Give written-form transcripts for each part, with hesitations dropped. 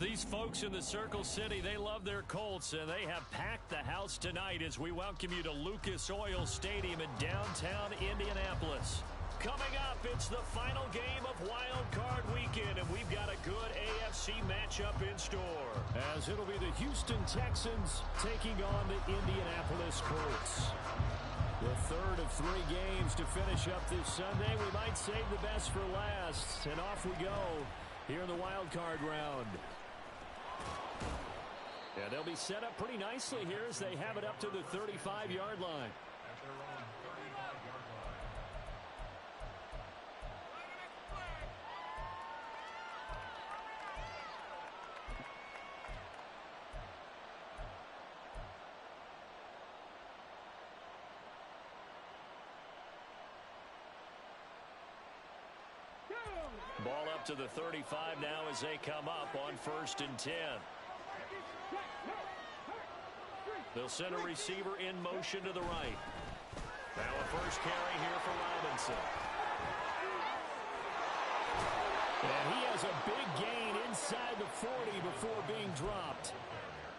These folks in the Circle City, they love their Colts, and they have packed the house tonight as we welcome you to Lucas Oil Stadium in downtown Indianapolis. Coming up, it's the final game of Wild Card Weekend, and we've got a good AFC matchup in store. As it'll be the Houston Texans taking on the Indianapolis Colts. The third of 3 games to finish up this Sunday. We might save the best for last, and off we go here in the Wild Card round. Yeah, they'll be set up pretty nicely here as they have it up to the 35-yard line. Ball up to the 35 now as they come up on 1st and 10. They'll send a receiver in motion to the right. Now a first carry here for Robinson. And he has a big gain inside the 40 before being dropped.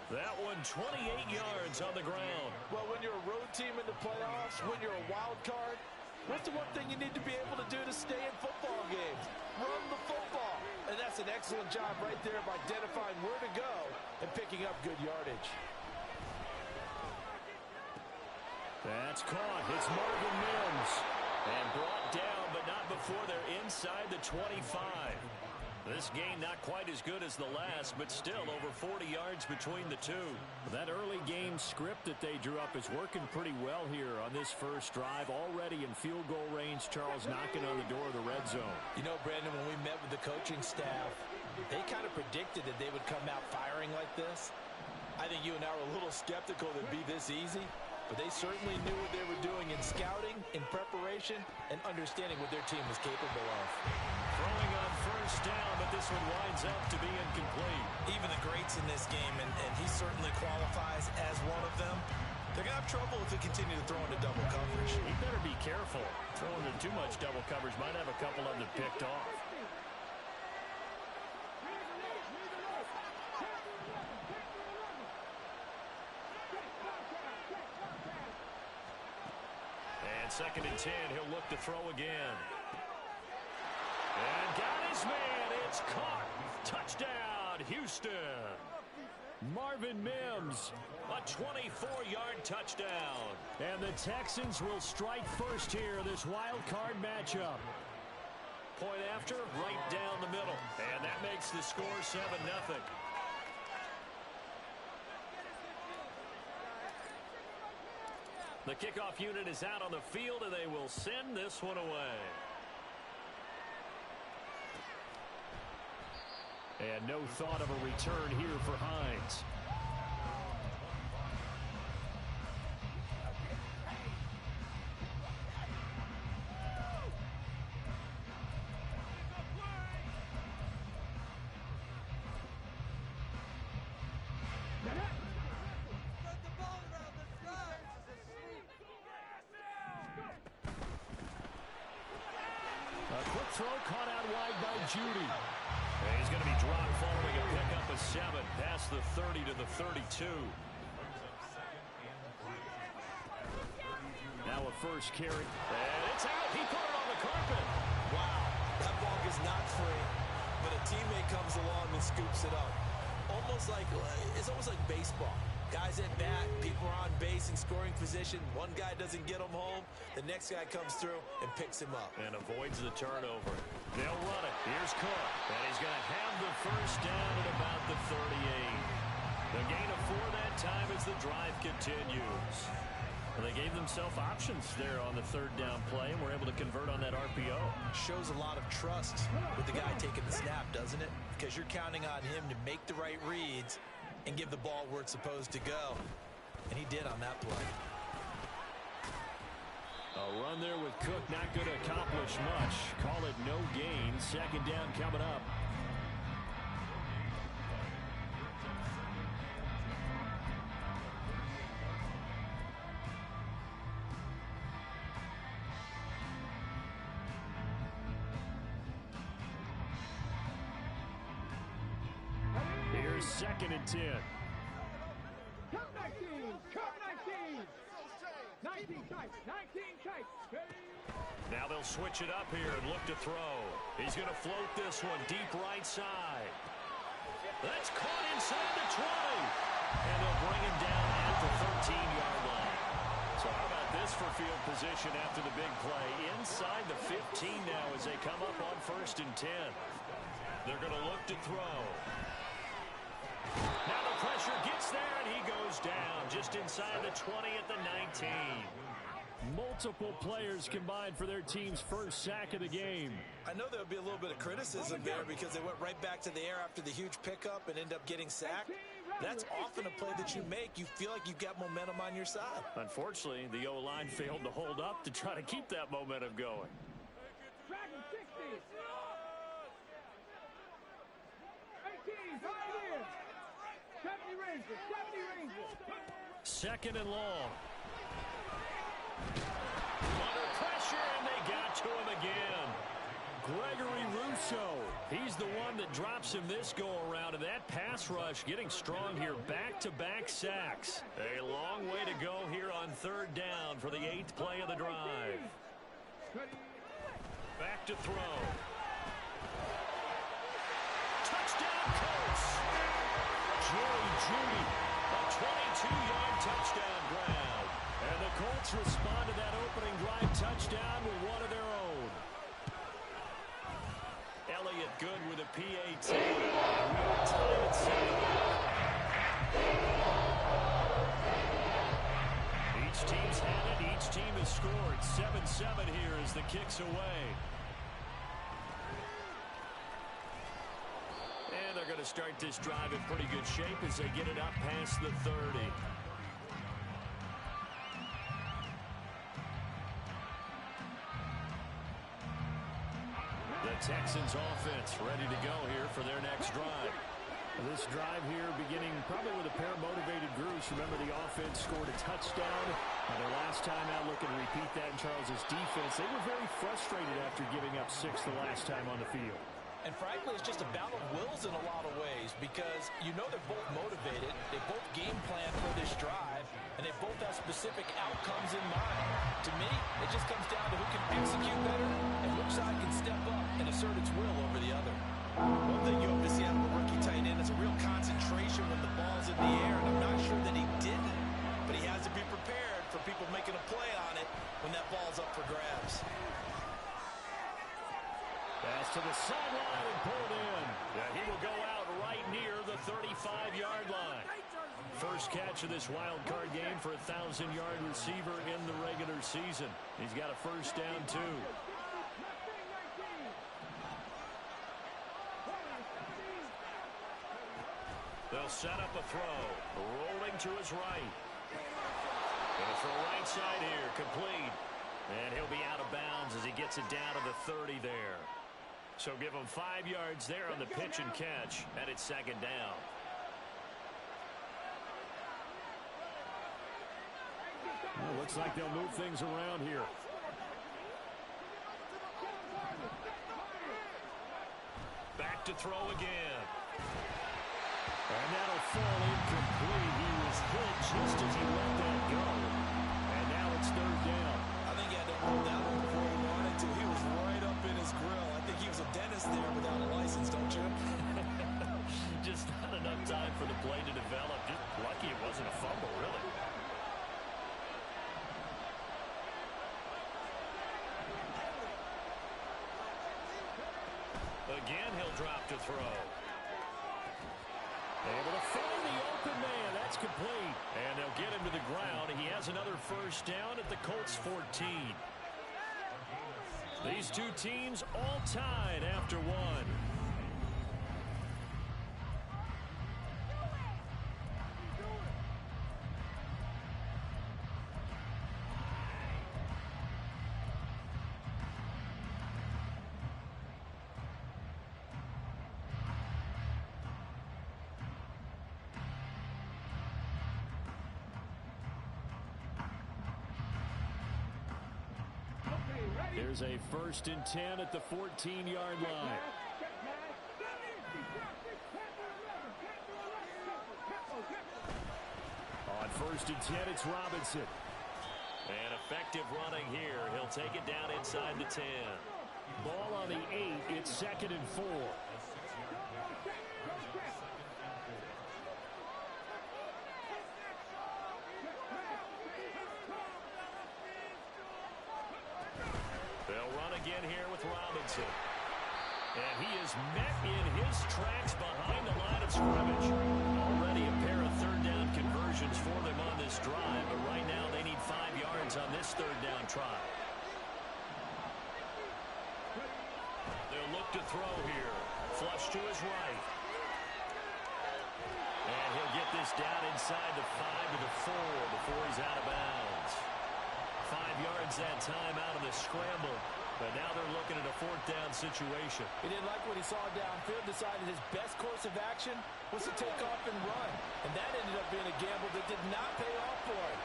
That one 28 yards on the ground. Well, when you're a road team in the playoffs, when you're a wild card, what's the one thing you need to be able to do to stay in football games? Run the football. And that's an excellent job right there of identifying where to go and picking up good yardage. That's caught. It's Marvin Mims. And brought down, but not before they're inside the 25. This game not quite as good as the last, but still over 40 yards between the two. That early game script that they drew up is working pretty well here on this first drive. Already in field goal range, Charles knocking on the door of the red zone. You know, Brandon, when we met with the coaching staff, they kind of predicted that they would come out firing like this. I think you and I were a little skeptical that it'd be this easy. But they certainly knew what they were doing in scouting, in preparation, and understanding what their team was capable of. Throwing on first down, but this one winds up to be incomplete. Even the greats in this game, and he certainly qualifies as one of them, they're going to have trouble if they continue to throw into double coverage. He better be careful. Throwing into too much double coverage might have a couple of them picked off. Second and 10, he'll look to throw again. And got his man. It's caught. Touchdown, Houston. Marvin Mims, a 24-yard touchdown. And the Texans will strike first here, this wild card matchup. Point after, right down the middle. And that makes the score 7-0. The kickoff unit is out on the field, and they will send this one away. And no thought of a return here for Hines. Throw caught out wide by Judy. And he's going to be dropped following a pickup of 7 past the 30 to the 32. Now a first carry. And it's out. He put it on the carpet. Wow. That ball is not free, but a teammate comes along and scoops it up. It's almost like baseball. Guys at bat, people are on base in scoring position. One guy doesn't get him home. The next guy comes through and picks him up. And avoids the turnover. They'll run it. Here's Cook. And he's going to have the first down at about the 38. The gain of 4 that time as the drive continues. Well, they gave themselves options there on the 3rd down play and were able to convert on that RPO. Shows a lot of trust with the guy taking the snap, doesn't it? Because you're counting on him to make the right reads and give the ball where it's supposed to go. And he did on that play. A run there with Cook, not going to accomplish much. Call it no gain. 2nd down coming up. 2nd and 10. Come 19, come 19. 19 tight, 19 tight. Now they'll switch it up here and look to throw. He's going to float this one deep right side. That's caught inside the 20. And they'll bring him down at the 13-yard line. So how about this for field position after the big play? Inside the 15 now as they come up on 1st and 10. They're going to look to throw. Now the pressure gets there, and he goes down just inside the 20 at the 19. Multiple players combined for their team's first sack of the game. I know there'll be a little bit of criticism there because they went right back to the air after the huge pickup and end up getting sacked. That's often a play that you make. You feel like you've got momentum on your side. Unfortunately, the O-line failed to hold up to try to keep that momentum going. Dragon 60. 18, Pioneer. 70 Rangers, 70 Rangers. 2nd and long. Under pressure, and they got to him again. Gregory Rousseau, he's the one that drops him this go-around, and that pass rush getting strong here. Back-to-back sacks. A long way to go here on 3rd down for the 8th play of the drive. Back to throw. Touchdown, Colts. Jerry Jeudy, a 22-yard touchdown grab. And the Colts respond to that opening drive touchdown with one of their own. Elliott good with a PAT. We'll tie it 7. Each team's had it. Each team has scored. 7-7 here as the kick's away. And they're going to start this drive in pretty good shape as they get it up past the 30. Texans offense ready to go here for their next drive. This drive here beginning probably with a pair of motivated groups. Remember, the offense scored a touchdown. Their last time out, looking to repeat that in Charles's defense. They were very frustrated after giving up 6 the last time on the field. And frankly, it's just a battle of wills in a lot of ways because you know they're both motivated. They both game plan for this drive, and they both have specific outcomes in mind. To me, it just comes down to who can execute better and which side can step up and assert its will over the other. One thing you hope to see out of a rookie tight end is a real concentration when the ball's in the air, and I'm not sure that he didn't, but he has to be prepared for people making a play on it when that ball's up for grabs. Pass to the sideline and pulled in. Yeah, he will go out right near the 35-yard line. First catch of this wild card game for a 1,000-yard receiver in the regular season. He's got a first down, too. They'll set up a throw. Rolling to his right. Going for a right side here. Complete. And he'll be out of bounds as he gets it down to the 30 there. So give him 5 yards there on the pitch and catch, and it's 2nd down. Well, looks like they'll move things around here. Back to throw again. And that'll fall incomplete. He was hit just as he let that go. And now it's 3rd down. I think he had to hold that one before he wanted to. He was right up in his grill. I think he was a dentist there without a license, don't you? Just not enough time for the play to develop. Just lucky it wasn't a fumble, really. Again, he'll drop to throw. Able to find the open man. That's complete. And they'll get him to the ground. He has another first down at the Colts 14. These two teams all tied after one. There's a 1st and 10 at the 14-yard line. On 1st and 10, it's Robinson. And effective running here. He'll take it down inside the 10. Ball on the 8. It's 2nd and 4. They'll run again here with Robinson. And he is met in his tracks behind the line of scrimmage. Already a pair of third-down conversions for them on this drive, but right now they need 5 yards on this third-down try. They'll look to throw here. Flush to his right. And he'll get this down inside the 5 to the 4 before he's out of bounds. 5 yards that time out of the scramble. But now they're looking at a 4th down situation. He didn't like what he saw downfield, decided his best course of action was to take off and run. And that ended up being a gamble that did not pay off for him.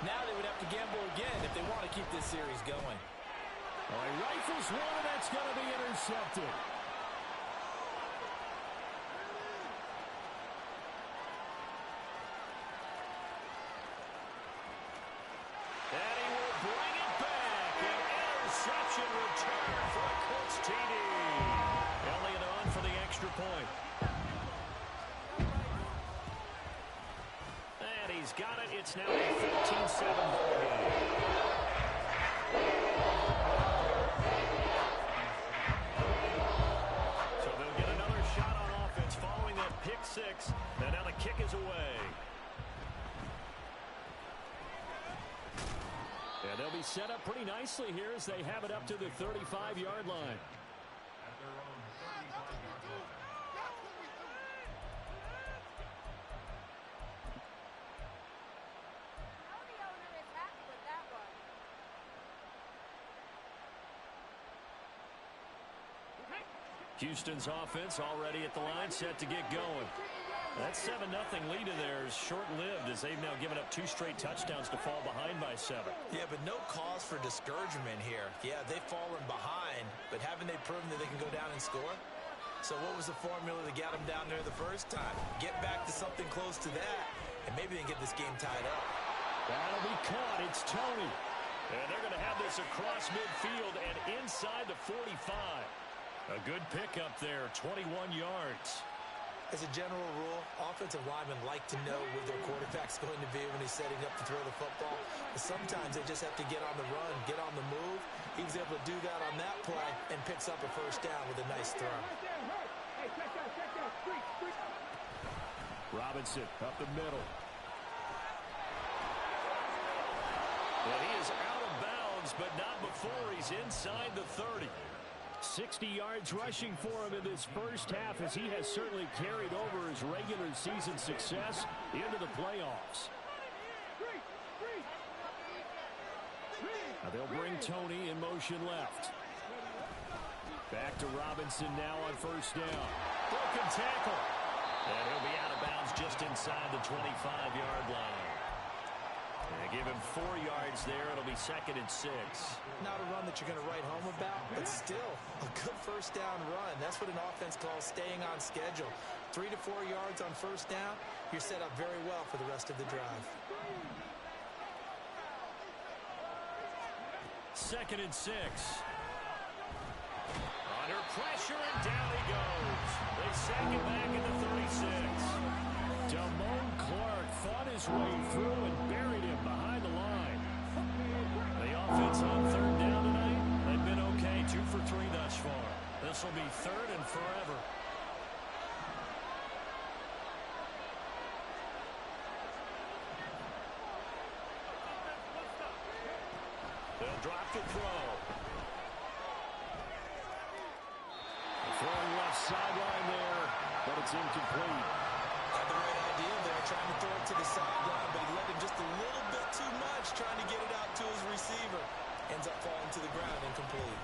Now they would have to gamble again if they want to keep this series going. All right, rifles one, and that's going to be intercepted. And he will bring it back. An interception return for a Colts TD. Elliott on for the extra point. And he's got it. It's now a 15-7 ball game. So they'll get another shot on offense following that pick 6. And now the kick is away. And they'll be set up pretty nicely here as they have it up to the 35-yard line. Houston's offense already at the line, set to get going. That 7-0 lead of theirs short-lived as they've now given up 2 straight touchdowns to fall behind by 7. Yeah, but no cause for discouragement here. Yeah, they've fallen behind, but haven't they proven that they can go down and score? So what was the formula that got them down there the first time? Get back to something close to that, and maybe they can get this game tied up. That'll be caught. It's Tony. And they're going to have this across midfield and inside the 45. A good pickup there, 21 yards. As a general rule, offensive linemen like to know where their quarterback's going to be when he's setting up to throw the football. But sometimes they just have to get on the run, get on the move. He was able to do that on that play and picks up a 1st down with a nice throw. Robinson up the middle. And he is out of bounds, but not before he's inside the 30. 60 yards rushing for him in this first half as he has certainly carried over his regular season success into the playoffs. Now they'll bring Tony in motion left. Back to Robinson now on 1st down. Broken tackle. And he'll be out of bounds just inside the 25-yard line. And give him 4 yards there. It'll be 2nd and 6. Not a run that you're going to write home about, but still a good 1st down run. That's what an offense calls staying on schedule. 3 to 4 yards on 1st down. You're set up very well for the rest of the drive. 2nd and 6. Under pressure, and down he goes. They sack him back at the 36. Damone Clark fought his way through and buried him behind the line. The offense on 3rd down tonight, they've been okay. 2 for 3 thus far. This will be 3rd and forever. They'll drop the throw. Throwing left sideline there, but it's incomplete. Had the right idea there, trying to throw it to the sideline, but he let him just a little bit too much, trying to get it out to his receiver. Ends up falling to the ground, incomplete.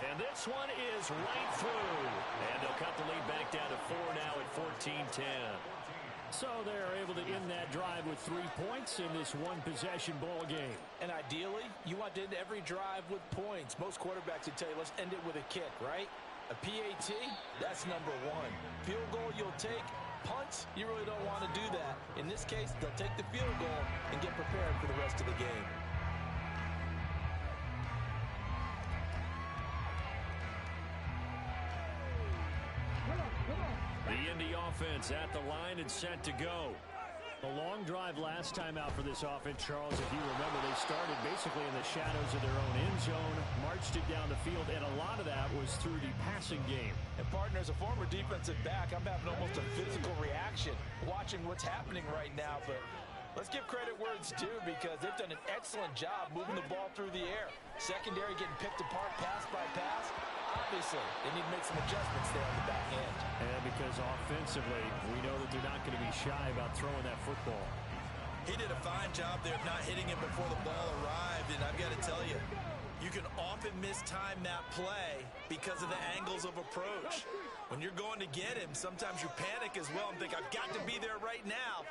And this one is right through. And they'll cut the lead back down to 4 now at 14-10. So they're able to end that drive with 3 points in this one-possession ball game. And ideally, you want to end every drive with points. Most quarterbacks would tell you, let's end it with a kick, right? A PAT, that's number 1. Field goal you'll take, punts, you really don't want to do that. In this case, they'll take the field goal and get prepared for the rest of the game. The Indy offense at the line and set to go. A long drive last time out for this offense, Charles. If you remember, they started basically in the shadows of their own end zone, marched it down the field, and a lot of that was through the passing game. And, partner, as a former defensive back, I'm having almost a physical reaction watching what's happening right now. But let's give credit where it's due, because they've done an excellent job moving the ball through the air. Secondary getting picked apart pass by pass. Obviously, they need to make some adjustments there on the back end. And because offensively, we know that they're not going to be shy about throwing that football. He did a fine job there of not hitting him before the ball arrived, and I've got to tell you, you can often mistime that play because of the angles of approach. When you're going to get him, sometimes you panic as well and think, I've got to be there right now.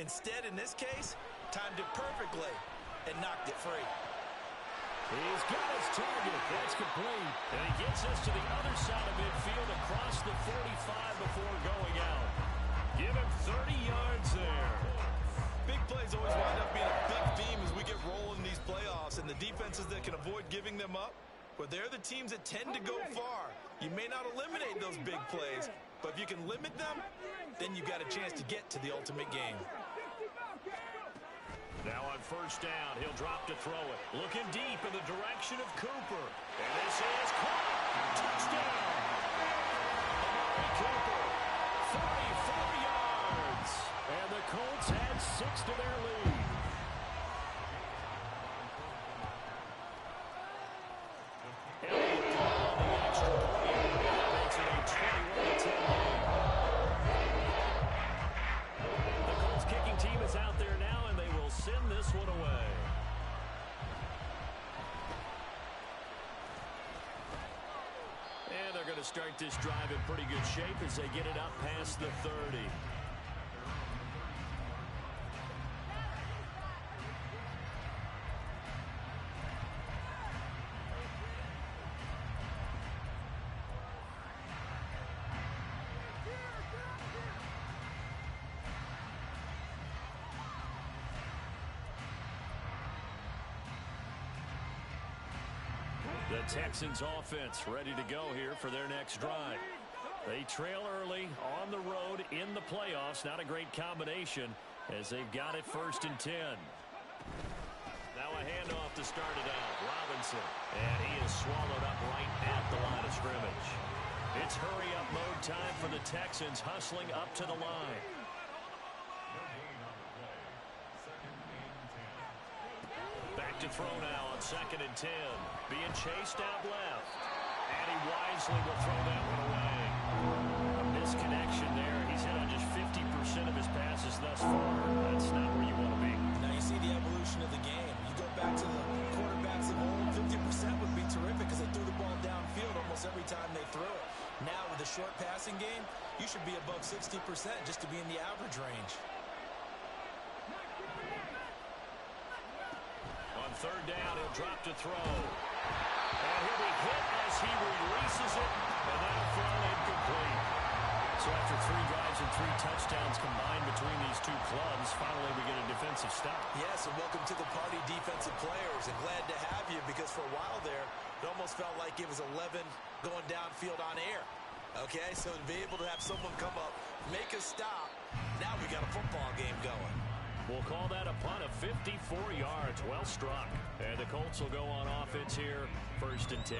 Instead, in this case, timed it perfectly and knocked it free. He's got his target. That's complete. And he gets us to the other side of midfield across the 45 before going out. Give him 30 yards there. Big plays always wind up being a big theme as we get rolling in these playoffs, and the defenses that can avoid giving them up, but they're the teams that tend to go far. You may not eliminate those big plays, but if you can limit them, then you've got a chance to get to the ultimate game. Now on first down, he'll drop to throw it. Looking deep in the direction of Cooper. And this is caught. Touchdown. Amari Cooper, 44 yards. And the Colts add 6 to their lead. And they call the extra point. That makes it a 21-10 game. The Colts kicking team is out there now, and they will send this one away. And they're going to start this drive in pretty good shape as they get it up past the 30. The Texans offense ready to go here for their next drive. They trail early on the road in the playoffs. Not a great combination as they've got it 1st and 10. Now a handoff to start it out. Robinson. And he is swallowed up right at the line of scrimmage. It's hurry-up mode time for the Texans, hustling up to the line. Back to throw now on 2nd and 10. Being chased out left. And he wisely will throw that one away. A misconnection there. He's hit on just 50% of his passes thus far. That's not where you want to be. Now you see the evolution of the game. You go back to the quarterbacks of old, 50% would be terrific because they threw the ball downfield almost every time they threw it. Now with the short passing game, you should be above 60% just to be in the average range. On 3rd down, he'll drop to throw. And he'll be hit as he releases it, and that'll fall incomplete. So after 3 drives and 3 touchdowns combined between these two clubs, finally we get a defensive stop. Yes, and welcome to the party, defensive players, and glad to have you because for a while there, it almost felt like it was 11 going downfield on air. Okay, so to be able to have someone come up, make a stop, now we got a football game going. We'll call that a punt of 54 yards. Well struck. And the Colts will go on offense here, 1st and 10.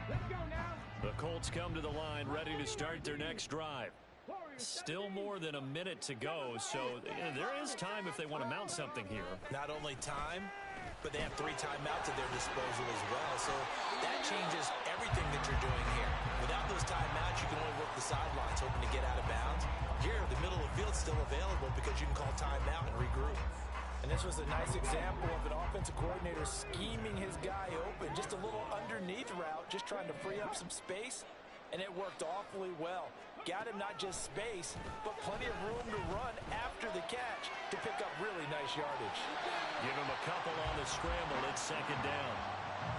Let's go now. The Colts come to the line ready to start their next drive. Still more than a minute to go, so there is time if they want to mount something here. Not only time, but they have 3 timeouts at their disposal as well. So that changes everything that you're doing here. Without those timeouts, you can only work the sidelines, hoping to get out of bounds. Here, the middle of the field's still available because you can call timeout and regroup. And this was a nice example of an offensive coordinator scheming his guy open. Just a little underneath route, just trying to free up some space, and it worked awfully well. Got him not just space, but plenty of room to run after the catch to pick up really nice yardage. Give him a couple on the scramble. It's 2nd down.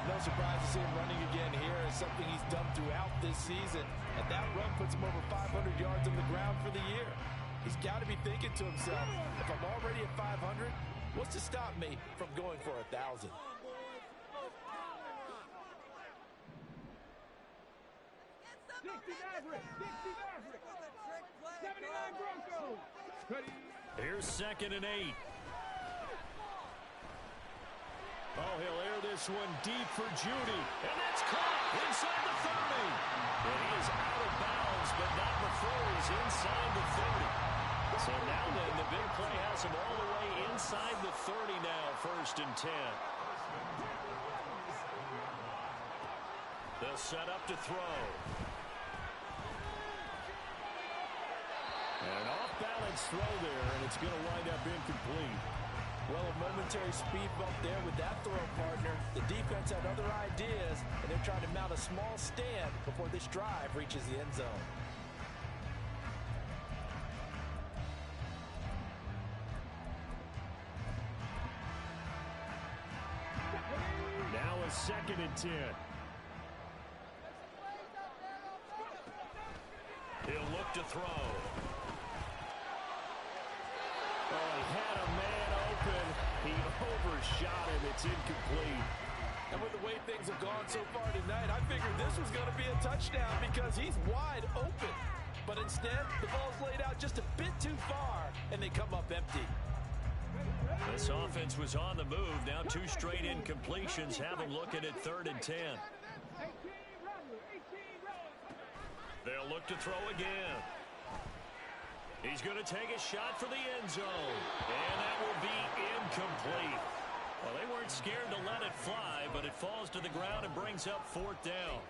No surprise to see him running again here. It's something he's done throughout this season. And that run puts him over 500 yards on the ground for the year. He's got to be thinking to himself, if I'm already at 500, what's to stop me from going for 1,000? Here's 2nd and 8. Oh, he'll air this one deep for Judy. And that's caught inside the 30. And he is out of bounds, but not before he's inside the 30. So now then, the big play has him all the way inside the 30 now, 1st and 10. They'll set up to throw. An off-balance throw there, and it's going to wind up incomplete. Well, a momentary speed bump there with that throw partner. The defense had other ideas, and they're trying to mount a small stand before this drive reaches the end zone. Now a 2nd and 10. He'll look to throw. Oh, he had a man open. He overshot him. It's incomplete. And with the way things have gone so far tonight, I figured this was going to be a touchdown because he's wide open. But instead, the ball's laid out just a bit too far, and they come up empty. This offense was on the move. Now 2 straight incompletions have them looking at 3rd and 10. They'll look to throw again. He's going to take a shot for the end zone. And that will be incomplete. Well, they weren't scared to let it fly, but it falls to the ground and brings up 4th down.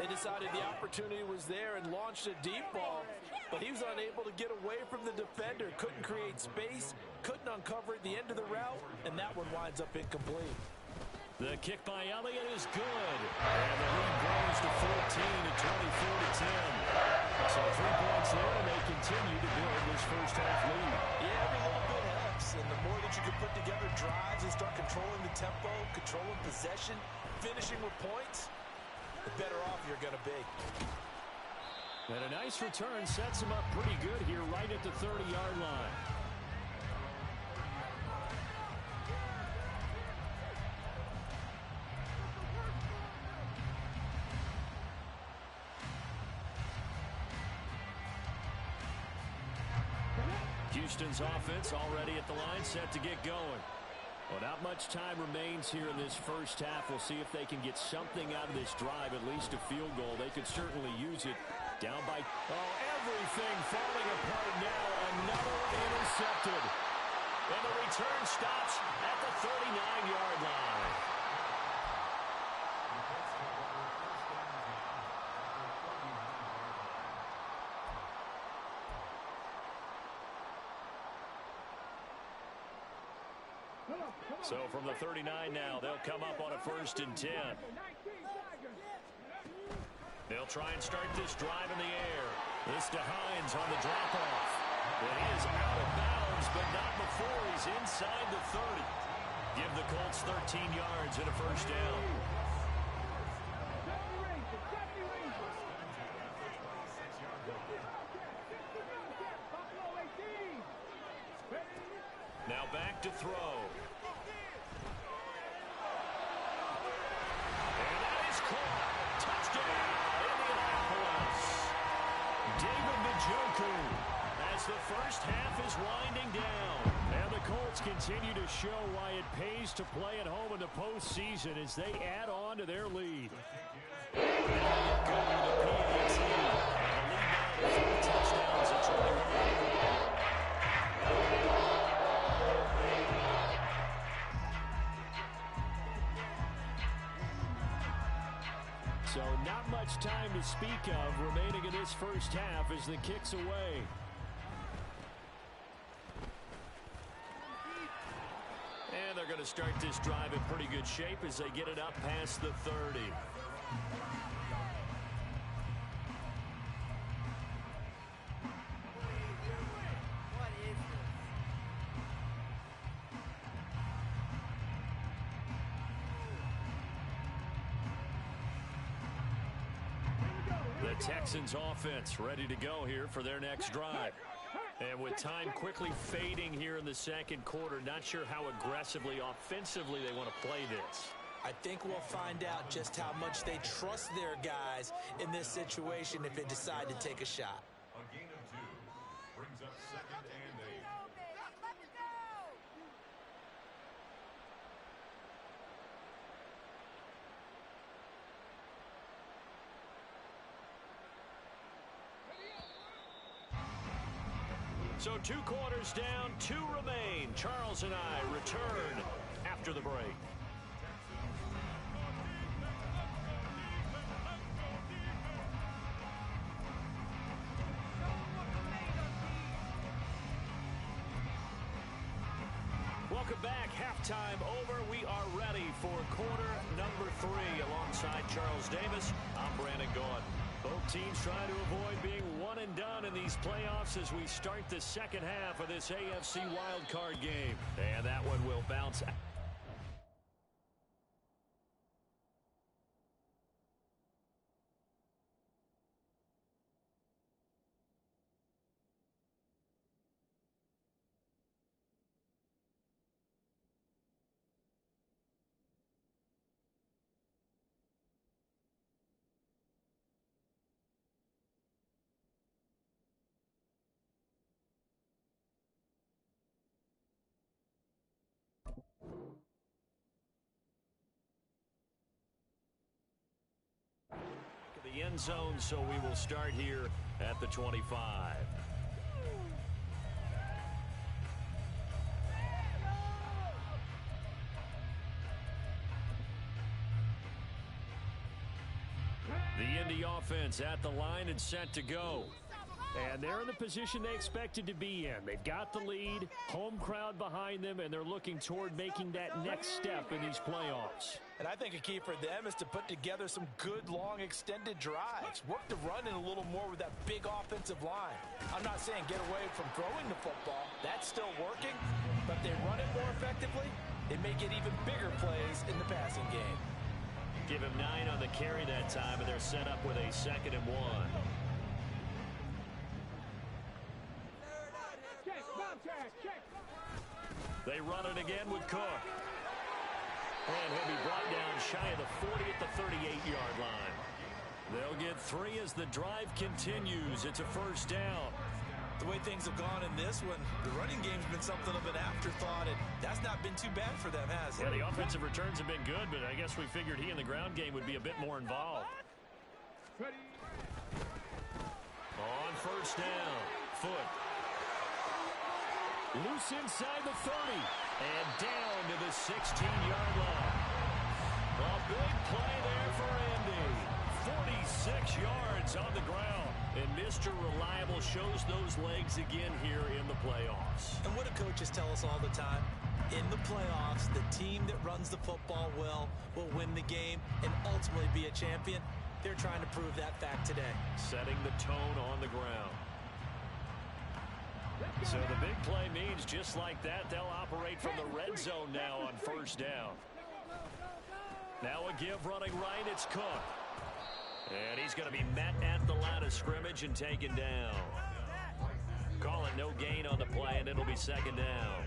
They decided the opportunity was there and launched a deep ball, but he was unable to get away from the defender. Couldn't create space, couldn't uncover at the end of the route, and that one winds up incomplete. The kick by Elliott is good. And the lead grows to 14 at 24-10. So 3 points there, and they continue to build this first half lead. Yeah, every little bit helps, and the more that you can put together drives and start controlling the tempo, controlling possession, finishing with points, the better off you're going to be. And a nice return sets him up pretty good here right at the 30-yard line. Houston's offense already at the line, set to get going. Well, not much time remains here in this first half. We'll see if they can get something out of this drive, at least a field goal. They could certainly use it. Down by, everything falling apart now. Another intercepted. And the return stops at the 39-yard line. So from the 39 now, they'll come up on a 1st and 10. They'll try and start this drive in the air. This to Hines on the drop-off. It is out of bounds, but not before he's inside the 30. Give the Colts 13 yards and a 1st down. Now back to throw. As the first half is winding down. And the Colts continue to show why it pays to play at home in the postseason as they add on to their lead. And they go to the PAT. And the lead now to 4 touchdowns at 21. So not much time to speak of remaining in this first half as the kick's away. And they're going to start this drive in pretty good shape as they get it up past the 30. Texans offense ready to go here for their next drive. And with time quickly fading here in the second quarter, not sure how aggressively, offensively they want to play this. I think we'll find out just how much they trust their guys in this situation if they decide to take a shot. A gain of 2 brings up 2nd and 8. So 2 quarters down, 2 remain. Charles and I return after the break. Welcome back. Halftime over. We are ready for quarter number 3. Alongside Charles Davis, I'm Brandon Gaudin. Both teams trying to avoid being one and done in these playoffs as we start the second half of this AFC wildcard game. And that one will bounce. The end zone, so we will start here at the 25. The Indy offense at the line and set to go. And they're in the position they expected to be in. They've got the lead, home crowd behind them, and they're looking toward making that next step in these playoffs. And I think a key for them is to put together some good, long, extended drives. Work the run in a little more with that big offensive line. I'm not saying get away from throwing the football. That's still working. But if they run it more effectively, they may get even bigger plays in the passing game. Give him 9 on the carry that time, and they're set up with a 2nd and 1. They run it again with Cook. And he'll be brought down shy of the 40 at the 38-yard line. They'll get 3 as the drive continues. It's a first down. The way things have gone in this one, the running game's been something of an afterthought, and that's not been too bad for them, has it? Yeah, the offensive returns have been good, but I guess we figured he in the ground game would be a bit more involved. On first down, Foot. Loose inside the 30 and down to the 16-yard line. A big play there for Indy. 46 yards on the ground. And Mr. Reliable shows those legs again here in the playoffs. And what do coaches tell us all the time? In the playoffs, the team that runs the football well will win the game and ultimately be a champion. They're trying to prove that fact today. Setting the tone on the ground. So the big play means just like that, they'll operate from the red zone now on first down. Now a give running right, it's Cook. And he's going to be met at the line of scrimmage and taken down. Call it no gain on the play, and it'll be 2nd down.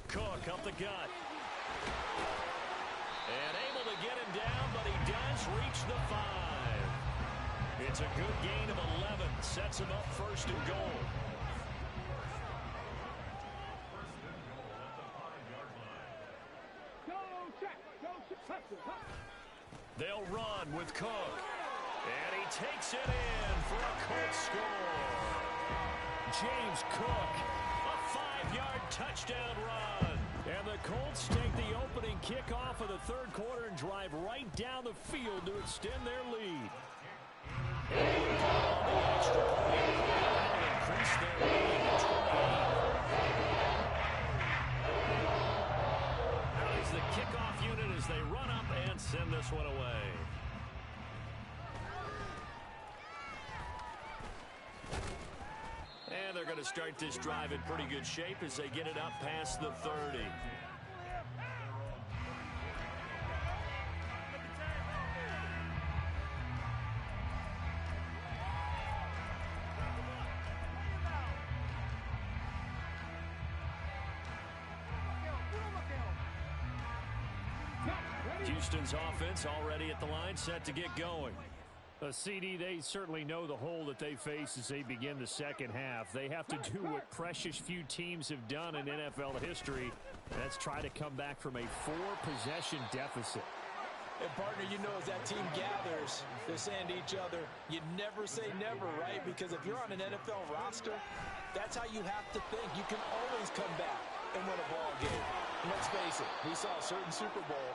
Cook up the gut. And able to get him down, but he does reach the 5. It's a good gain of 11. Sets him up 1st and goal. They'll run with Cook. And he takes it in for a Colts score. James Cook, a 5-yard touchdown run. And the Colts take the opening kickoff of the 3rd quarter and drive right down the field to extend their lead. And on the extra point, that'll increase their lead to 28. Now is the kickoff unit as they run up and send this one away. And they're going to start this drive in pretty good shape as they get it up past the 30. Houston's offense already at the line, set to get going. CD, they certainly know the hole that they face as they begin the second half. They have to do what precious few teams have done in NFL history. That's try to come back from a 4-possession deficit. And, partner, you know, as that team gathers, they're saying to each other, you never say never, right? Because if you're on an NFL roster, that's how you have to think. You can always come back and win a ball game. And let's face it, we saw a certain Super Bowl,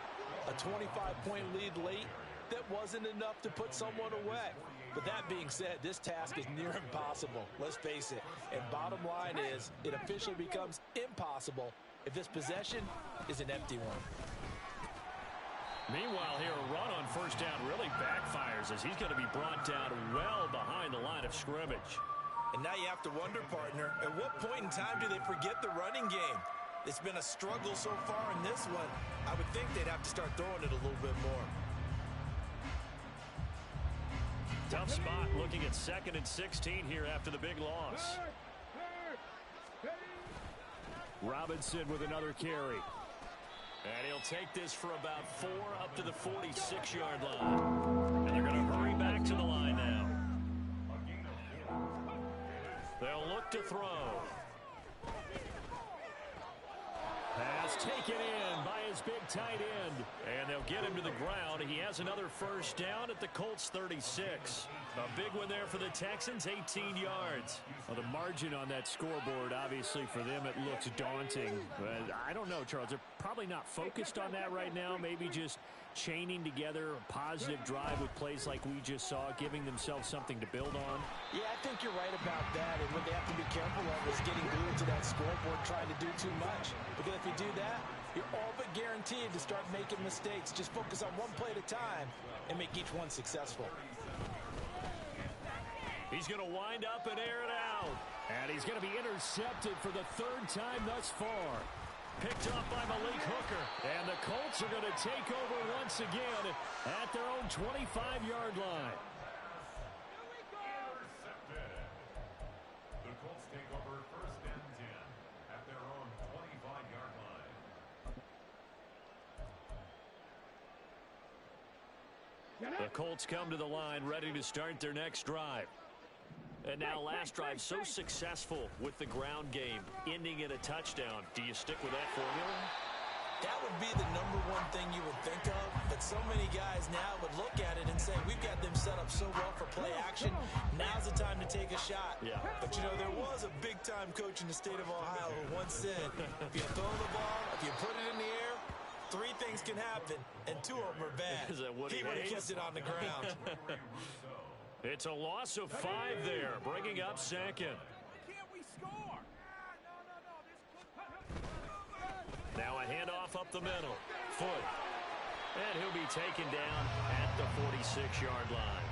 a 25-point lead late, that wasn't enough to put someone away. But that being said, this task is near impossible. Let's face it. And bottom line is, it officially becomes impossible if this possession is an empty one. Meanwhile, here a run on first down really backfires as he's going to be brought down well behind the line of scrimmage. And now you have to wonder, partner, at what point in time do they forget the running game? It's been a struggle so far in this one. I would think they'd have to start throwing it a little bit more. Tough spot looking at 2nd and 16 here after the big loss. Robinson with another carry. And he'll take this for about 4 up to the 46-yard line. And they're going to hurry back to the line now. They'll look to throw. Pass taken in by his big tight end. And they'll get him to the ground. He has another first down at the Colts 36. A big one there for the Texans, 18 yards. Well, the margin on that scoreboard, obviously for them, it looks daunting. But I don't know, Charles. They're probably not focused on that right now. Maybe just chaining together a positive drive with plays like we just saw, giving themselves something to build on. Yeah, I think you're right about that. And what they have to be careful of is getting glued to that scoreboard, trying to do too much. Because if you do that, you're all but guaranteed to start making mistakes. Just focus on one play at a time and make each one successful. He's going to wind up and air it out. And he's going to be intercepted for the 3rd time thus far. Picked up by Malik Hooker. And the Colts are going to take over once again at their own 25-yard line. Intercepted. The Colts take over 1st and 10 at their own 25-yard line. The Colts come to the line ready to start their next drive. And now last drive so successful with the ground game, ending in a touchdown. Do you stick with that formula? That would be the #1 thing you would think of, but so many guys now would look at it and say, we've got them set up so well for play action, now's the time to take a shot. Yeah. But, you know, there was a big-time coach in the state of Ohio who once said, if you throw the ball, if you put it in the air, 3 things can happen, and 2 of them are bad. Is that what he would have hates? kept it on the ground. It's a loss of 5 there, bringing up 2nd. Can't we score? Now a handoff up the middle. Foot. And he'll be taken down at the 46-yard line.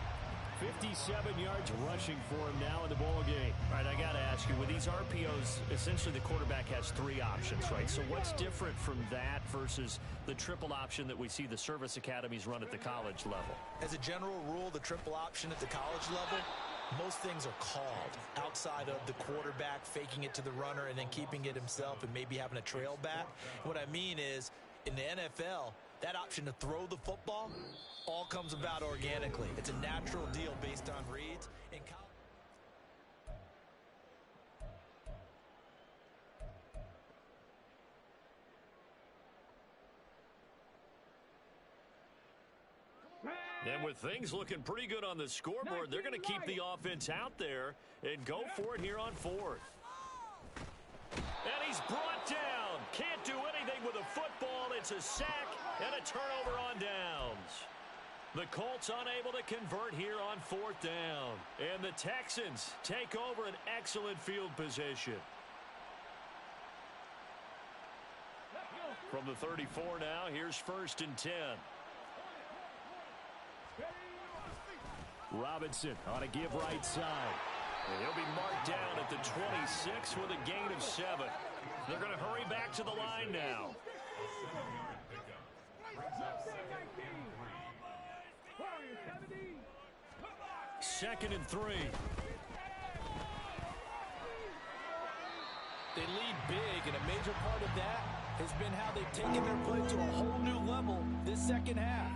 57 yards rushing for him now in the ball game. All right, I got to ask you, with these RPOs, essentially the quarterback has 3 options, right? So what's different from that versus the triple option that we see the service academies run at the college level? As a general rule, the triple option at the college level, most things are called outside of the quarterback faking it to the runner and then keeping it himself and maybe having a trail back. What I mean is, in the NFL, that option to throw the football all comes about organically. It's a natural deal based on reads. And with things looking pretty good on the scoreboard, they're going to keep the offense out there and go for it here on 4th. And he's brought down. Can't do anything with a football. It's a sack and a turnover on downs. The Colts unable to convert here on 4th down. And the Texans take over an excellent field position. From the 34 now, here's 1st and 10. Robinson on a give right side. And he'll be marked down at the 26 with a gain of 7. They're going to hurry back to the line now. 2nd and 3. They lead big, and a major part of that has been how they've taken their play to a whole new level this second half.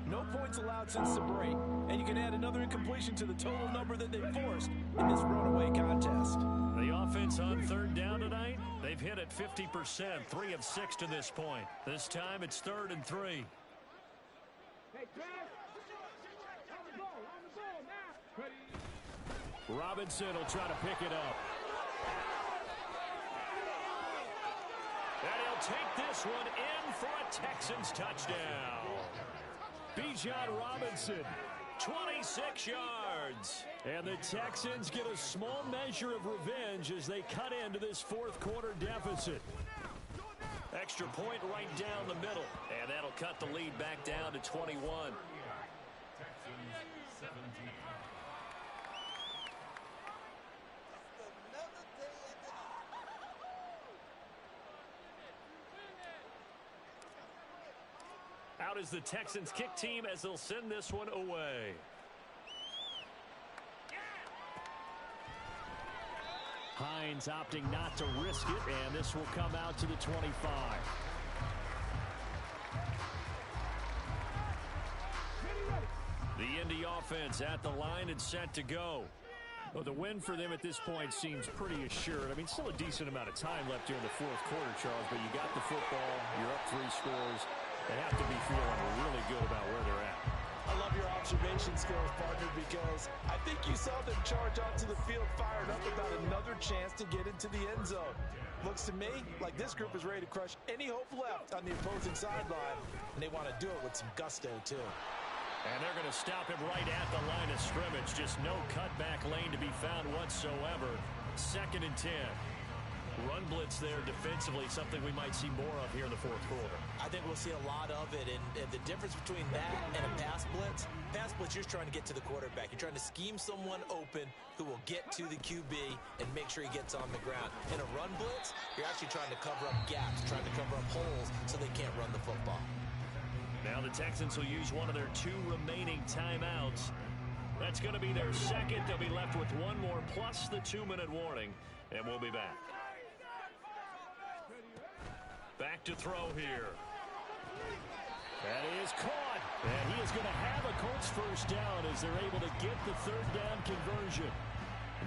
No points allowed since the break, and you can add another incompletion to the total number that they forced in this runaway contest. The offense on third down tonight, they've hit it 50%, 3 of 6 to this point. This time it's 3rd and 3. Hey, Chris. On the ball now. Ready. Robinson will try to pick it up. And he'll take this one in for a Texans touchdown. Bijan Robinson, 26 yards. and the Texans get a small measure of revenge as they cut into this fourth quarter deficit. Extra point right down the middle, and that'll cut the lead back down to 21. Texans 17. Out is the Texans kick team as they'll send this one away. Hines opting not to risk it, and this will come out to the 25. The Indy offense at the line and set to go. Well, the win for them at this point seems pretty assured. I mean, still a decent amount of time left here in the fourth quarter, Charles, but you got the football, you're up 3 scores. They have to be feeling really good about where they're at. I love your observation skills, partner, because I think you saw them charge onto the field fired up about another chance to get into the end zone. Looks to me like this group is ready to crush any hope left on the opposing sideline, and they want to do it with some gusto, too. And they're going to stop him right at the line of scrimmage. Just no cutback lane to be found whatsoever. 2nd and 10. Run blitz there defensively, something we might see more of here in the fourth quarter. I think we'll see a lot of it, and the difference between that and a pass blitz, you're trying to get to the quarterback. You're trying to scheme someone open who will get to the QB and make sure he gets on the ground. In a run blitz, you're actually trying to cover up gaps, trying to cover up holes so they can't run the football. Now the Texans will use one of their 2 remaining timeouts. That's going to be their second. They'll be left with 1 more plus the 2-minute warning, and we'll be back. Back to throw here. That is caught. And he is going to have a Colts first down as they're able to get the 3rd down conversion.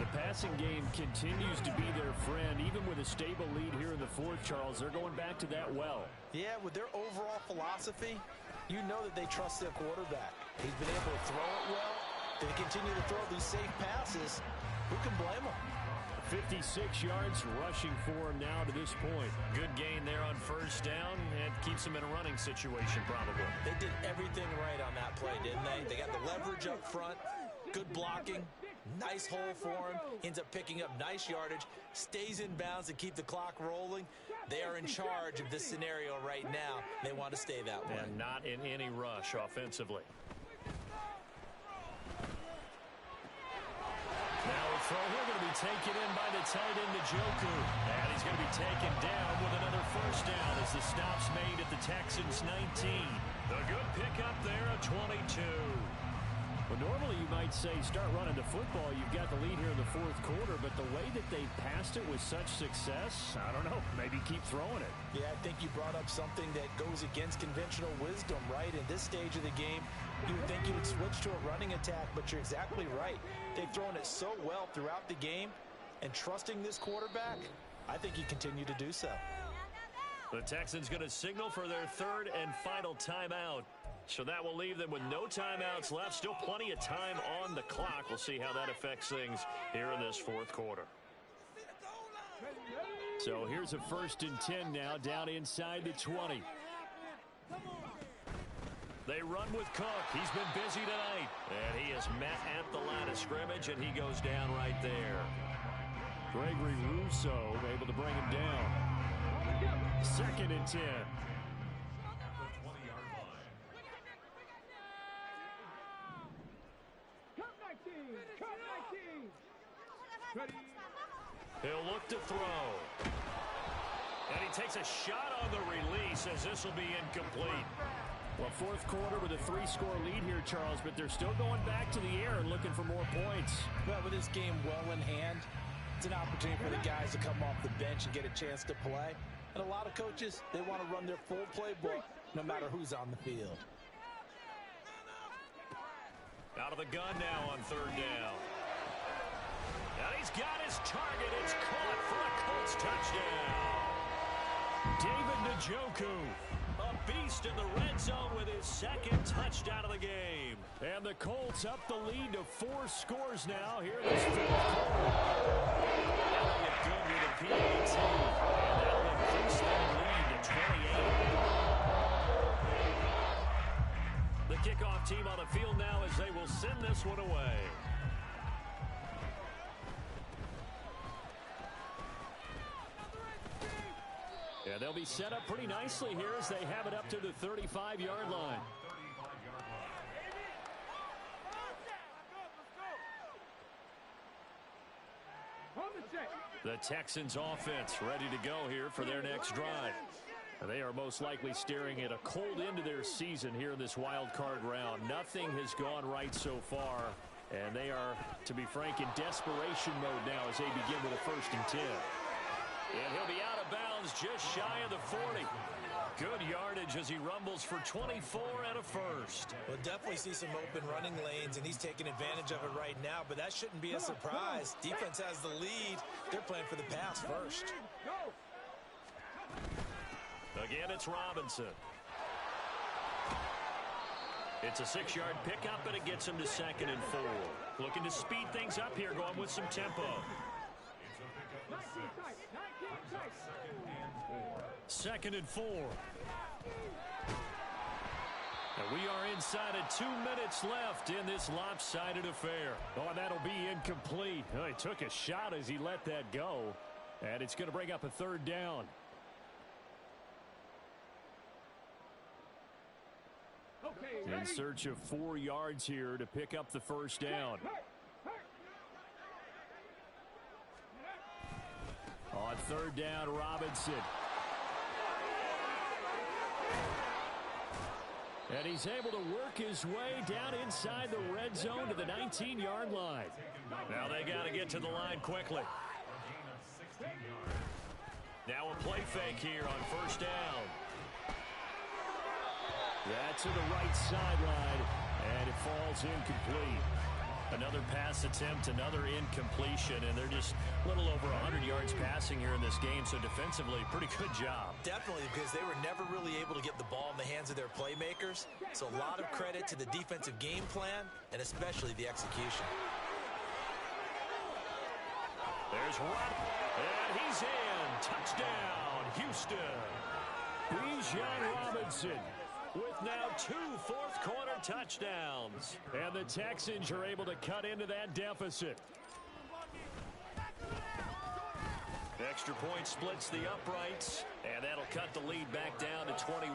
The passing game continues to be their friend. Even with a stable lead here in the fourth, Charles, they're going back to that well. Yeah, with their overall philosophy, you know that they trust their quarterback. He's been able to throw it well. They continue to throw these safe passes. Who can blame them? 56 yards rushing for him now to this point. Good gain there on first down and keeps him in a running situation probably. They did everything right on that play, didn't they? They got the leverage up front, good blocking, nice hole for him, ends up picking up nice yardage, stays in bounds to keep the clock rolling. They are in charge of this scenario right now. They want to stay that way. And not in any rush offensively. Now a throw here going to be taken in by the tight end, Njoku. And he's going to be taken down with another first down as the stop's made at the Texans 19. The good pickup there, a 22. Well, normally you might say start running the football. You've got the lead here in the fourth quarter, but the way that they passed it with such success, I don't know, maybe keep throwing it. Yeah, I think you brought up something that goes against conventional wisdom, right? In this stage of the game, you would think you would switch to a running attack, but you're exactly right. They've thrown it so well throughout the game, and trusting this quarterback, I think you continue to do so. The Texans going to signal for their 3rd and final timeout. So that will leave them with no timeouts left. Still plenty of time on the clock. We'll see how that affects things here in this fourth quarter. So here's a 1st and 10 now down inside the 20. They run with Cook. He's been busy tonight. And he is met at the line of scrimmage, and he goes down right there. Gregory Rousseau able to bring him down. 2nd and 10. He'll look to throw. And he takes a shot on the release as this will be incomplete. Well, fourth quarter with a 3-score lead here, Charles, but they're still going back to the air and looking for more points. Well, with this game well in hand, It's an opportunity for the guys to come off the bench and get a chance to play. And a lot of coaches, they want to run their full playbook no matter who's on the field. Out of the gun now on third down. And he's got his target. It's caught for a Colts touchdown. David Njoku, a beast in the red zone with his second touchdown of the game. And the Colts up the lead to 4 scores now here in this fourth quarter. That'll look good with a PAT. And that'll increase their lead to 28. The kickoff team on the field now as they will send this one away. Yeah, they'll be set up pretty nicely here as they have it up to the 35-yard line. The Texans offense ready to go here for their next drive. They are most likely staring at a cold end to their season here in this wild card round. Nothing has gone right so far, and they are, to be frank, in desperation mode now as they begin with a 1st and 10. And he'll be out of bounds just shy of the 40. Good yardage as he rumbles for 24 and a first. We'll definitely see some open running lanes, and he's taking advantage of it right now, but that shouldn't be a surprise. Defense has the lead. They're playing for the pass first. Again, it's Robinson. It's a 6-yard pickup, and it gets him to 2nd and 4. Looking to speed things up here, going with some tempo. 2nd and 4. And we are inside of 2 minutes left in this lopsided affair. Oh, and that'll be incomplete. Oh, he took a shot as he let that go. And it's going to bring up a 3rd down. In search of 4 yards here to pick up the 1st down. On 3rd down, Robinson. And he's able to work his way down inside the red zone to the 19-yard line. Now they got to get to the line quickly. Now a play fake here on 1st down. That's to the right sideline, and it falls incomplete. Another pass attempt, another incompletion, and they're just a little over 100 yards passing here in this game, so defensively, pretty good job. Definitely, because they were never really able to get the ball in the hands of their playmakers, so a lot of credit to the defensive game plan, and especially the execution. There's Rob, and he's in. Touchdown, Houston. Bijan Robinson with now 2 fourth-quarter touchdowns. And the Texans are able to cut into that deficit. Extra point splits the uprights, and that'll cut the lead back down to 21.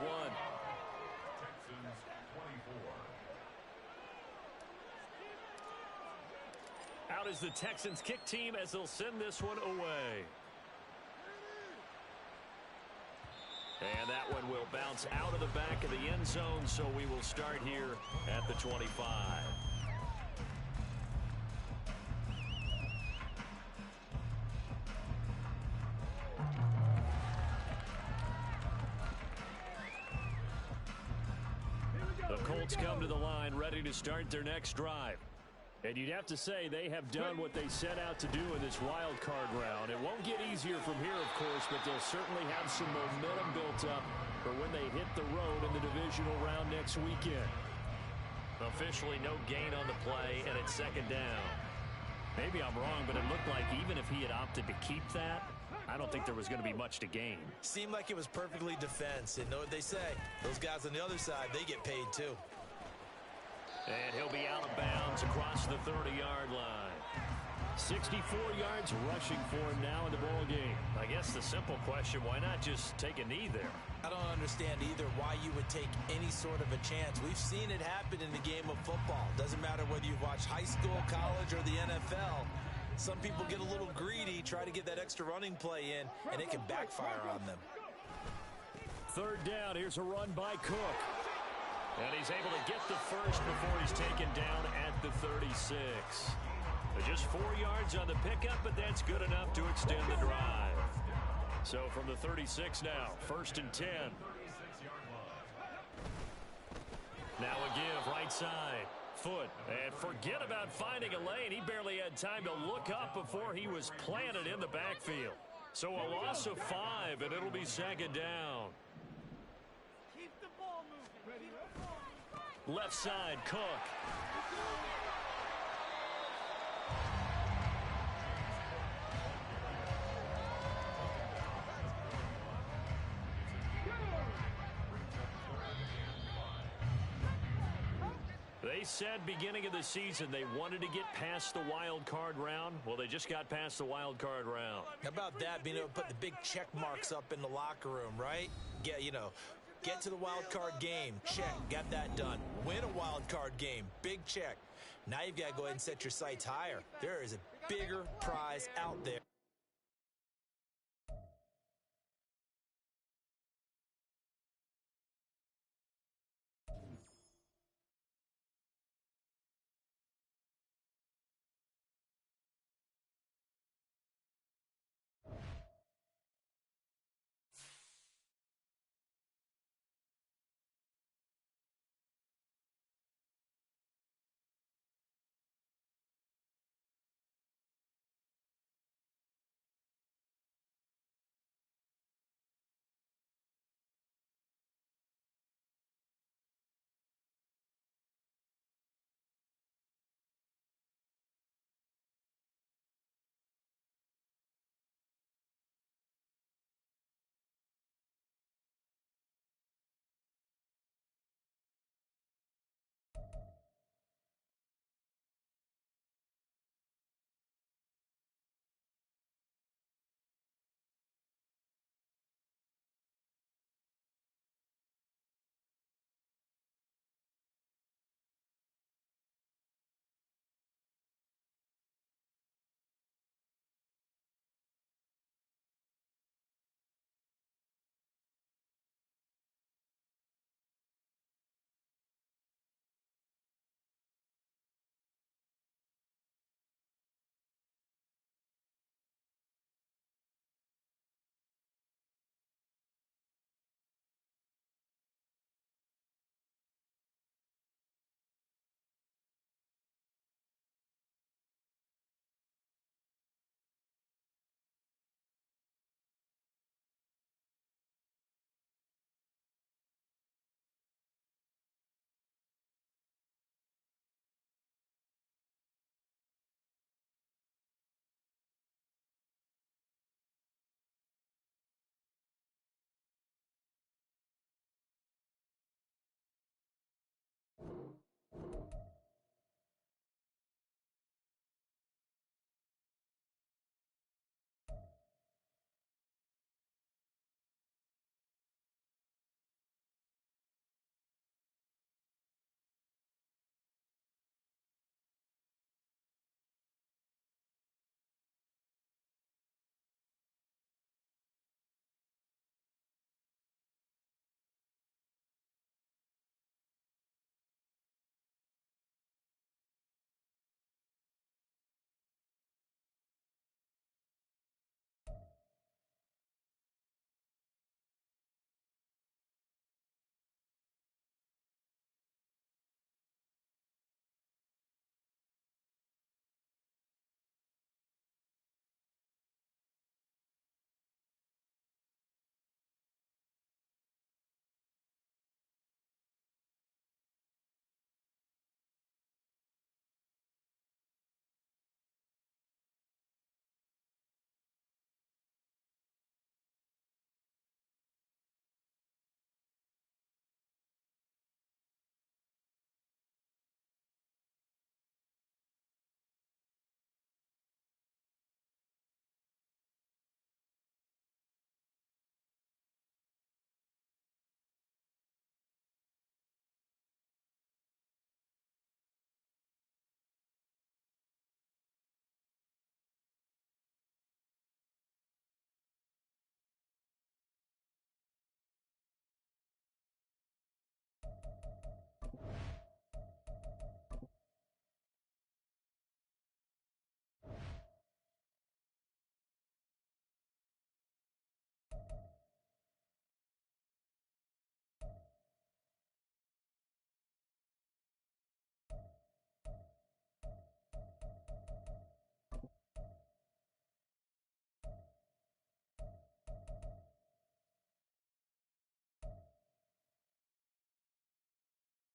Out is the Texans kick team as they'll send this one away. And that one will bounce out of the back of the end zone, so we will start here at the 25. The Colts come to the line ready to start their next drive. And you'd have to say they have done what they set out to do in this wild card round. It won't get easier from here, of course, but they'll certainly have some momentum built up for when they hit the road in the divisional round next weekend. Officially no gain on the play, and it's 2nd down. Maybe I'm wrong, but it looked like even if he had opted to keep that, I don't think there was going to be much to gain. Seemed like it was perfectly defense, and know what they say. Those guys on the other side, they get paid too. And he'll be out of bounds across the 30-yard line. 64 yards rushing for him now in the ball game. I guess the simple question, why not just take a knee there? I don't understand either why you would take any sort of a chance. We've seen it happen in the game of football. Doesn't matter whether you've watched high school, college, or the NFL. Some people get a little greedy, try to get that extra running play in, and it can backfire on them. 3rd down. Here's a run by Cook. And he's able to get the first before he's taken down at the 36. Just 4 yards on the pickup, but that's good enough to extend the drive. So from the 36 now, 1st and 10. Now a give, right side. Foot, and forget about finding a lane. He barely had time to look up before he was planted in the backfield. So a loss of 5, and it'll be 2nd down. Keep the ball moving. Left side, Cook. They said beginning of the season they wanted to get past the wild card round. Well, they just got past the wild card round. How about that, being able to put the big check marks up in the locker room, right? Get to the wild card game, check, got that done. Win a wild card game, big check. Now you've got to go ahead and set your sights higher. There is a bigger prize out there.